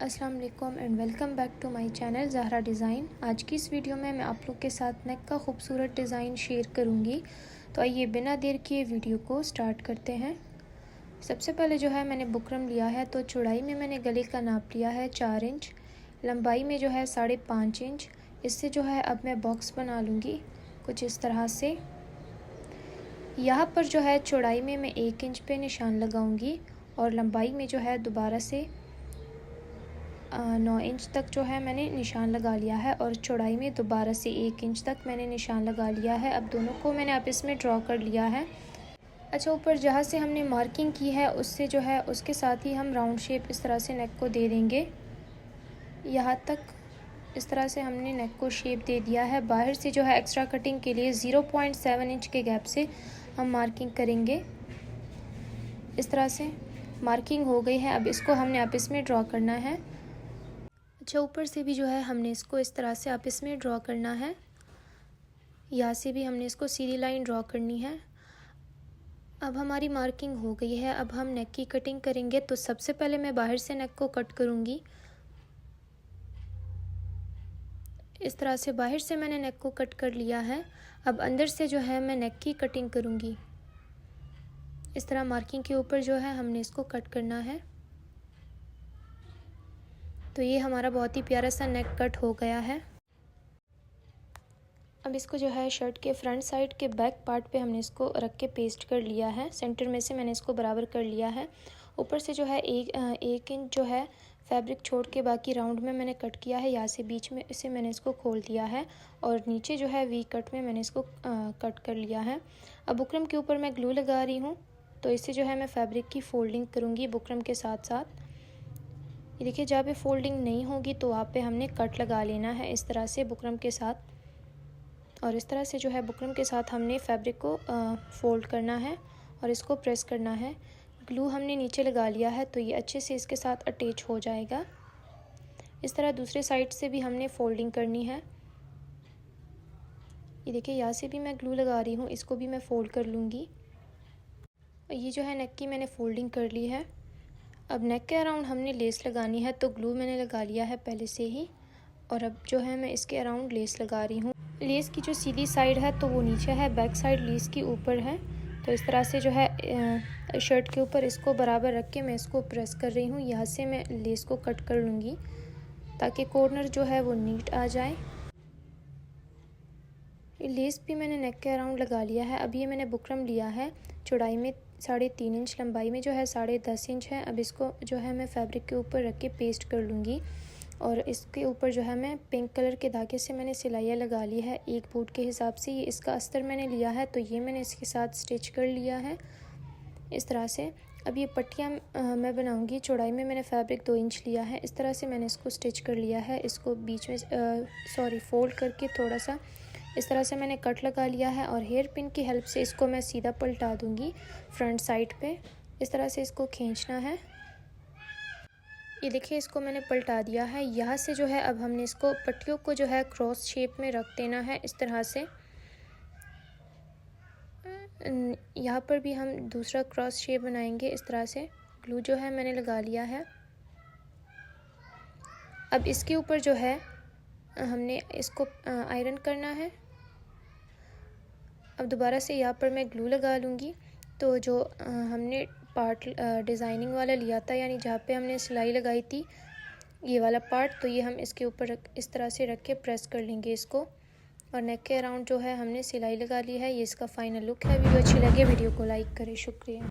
अस्सलाम वालेकुम and welcome back to my channel Zahra design. आज की इस वीडियो में मैं आप लोग के साथ नेक का खूबसूरत डिज़ाइन शेयर करूंगी। तो आइए बिना देर किए वीडियो को स्टार्ट करते हैं। सबसे पहले जो है मैंने बुकरम लिया है, तो चौड़ाई में मैंने गले का नाप लिया है 4 इंच, लंबाई में जो है 5.5 इंच। इससे जो है अब मैं बॉक्स बना लूँगी कुछ इस तरह से। यहाँ पर जो है चौड़ाई में मैं 1 इंच पे निशान लगाऊंगी और लंबाई में जो है दोबारा से 9 इंच तक जो है मैंने निशान लगा लिया है और चौड़ाई में दोबारा से 1 इंच तक मैंने निशान लगा लिया है। अब दोनों को मैंने अब इसमें ड्रॉ कर लिया है। अच्छा, ऊपर जहाँ से हमने मार्किंग की है उससे जो है उसके साथ ही हम राउंड शेप इस तरह से नेक को दे देंगे। यहाँ तक इस तरह से हमने नेक को शेप दे दिया है। बाहर से जो है एक्स्ट्रा कटिंग के लिए 0.7 इंच के गैप से हम मार्किंग करेंगे। इस तरह से मार्किंग हो गई है। अब इसको हमने आपस में ड्रॉ करना है। अच्छा, ऊपर से भी जो है हमने इसको इस तरह से आपस में ड्रॉ करना है। यहाँ से भी हमने इसको सीधी लाइन ड्रॉ करनी है। अब हमारी मार्किंग हो गई है। अब हम नेक की कटिंग करेंगे। तो सबसे पहले मैं बाहर से नेक को कट करूँगी। इस तरह से बाहर से मैंने नेक को कट कर लिया है। अब अंदर से जो है मैं नेक की कटिंग करूँगी। इस तरह मार्किंग के ऊपर जो है हमने इसको कट करना है। तो ये हमारा बहुत ही प्यारा सा नेक कट हो गया है। अब इसको जो है शर्ट के फ्रंट साइड के बैक पार्ट पे हमने इसको रख के पेस्ट कर लिया है। सेंटर में से मैंने इसको बराबर कर लिया है। ऊपर से जो है एक इंच जो है फैब्रिक छोड़ के बाकी राउंड में मैंने कट किया है। यहाँ से बीच में इसे मैंने इसको खोल दिया है और नीचे जो है वी कट में मैंने इसको कट कर लिया है। अब बुकरम के ऊपर मैं ग्लू लगा रही हूँ, तो इससे जो है मैं फैब्रिक की फोल्डिंग करूँगी बुकरम के साथ साथ। ये देखिए, जहाँ पे फोल्डिंग नहीं होगी तो वहाँ पे हमने कट लगा लेना है इस तरह से बुकरम के साथ। और इस तरह से जो है बुकरम के साथ हमने फैब्रिक को फोल्ड करना है और इसको प्रेस करना है। ग्लू हमने नीचे लगा लिया है तो ये अच्छे से इसके साथ अटैच हो जाएगा। इस तरह दूसरे साइड से भी हमने फोल्डिंग करनी है। ये देखिए, यहाँ से भी मैं ग्लू लगा रही हूँ, इसको भी मैं फोल्ड कर लूँगी। ये जो है नेक की मैंने फोल्डिंग कर ली है। अब नेक के अराउंड हमने लेस लगानी है, तो ग्लू मैंने लगा लिया है पहले से ही और अब जो है मैं इसके अराउंड लेस लगा रही हूँ। लेस की जो सीधी साइड है तो वो नीचे है, बैक साइड लेस की ऊपर है। तो इस तरह से जो है शर्ट के ऊपर इसको बराबर रख के मैं इसको प्रेस कर रही हूँ। यहाँ से मैं लेस को कट कर लूँगी ताकि कॉर्नर जो है वो नीट आ जाए। लेस भी मैंने नेक के अराउंड लगा लिया है। अब ये मैंने बुकरम लिया है, चौड़ाई में 3.5 इंच, लंबाई में जो है 10.5 इंच है। अब इसको जो है मैं फैब्रिक के ऊपर रख के पेस्ट कर लूँगी और इसके ऊपर जो है मैं पिंक कलर के धागे से मैंने सिलाइयाँ लगा ली है 1 फुट के हिसाब से। ये इसका अस्तर मैंने लिया है, तो ये मैंने इसके साथ स्टिच कर लिया है इस तरह से। अब ये पट्टियाँ मैं बनाऊँगी। चौड़ाई में मैंने फैब्रिक 2 इंच लिया है। इस तरह से मैंने इसको स्टिच कर लिया है। इसको बीच में फोल्ड करके थोड़ा सा इस तरह से मैंने कट लगा लिया है और हेयर पिन की हेल्प से इसको मैं सीधा पलटा दूंगी फ्रंट साइड पे। इस तरह से इसको खींचना है। ये देखिए, इसको मैंने पलटा दिया है। यहाँ से जो है अब हमने इसको पट्टियों को जो है क्रॉस शेप में रख देना है इस तरह से। यहाँ पर भी हम दूसरा क्रॉस शेप बनाएंगे इस तरह से। ग्लू जो है मैंने लगा लिया है। अब इसके ऊपर जो है हमने इसको आयरन करना है। अब दोबारा से यहाँ पर मैं ग्लू लगा लूँगी। तो जो हमने पार्ट डिज़ाइनिंग वाला लिया था, यानी जहाँ पे हमने सिलाई लगाई थी ये वाला पार्ट, तो ये हम इसके ऊपर इस तरह से रख के प्रेस कर लेंगे इसको। और नेक के अराउंड जो है हमने सिलाई लगा ली है। ये इसका फाइनल लुक है। वीडियो अच्छी लगे वीडियो को लाइक करें। शुक्रिया।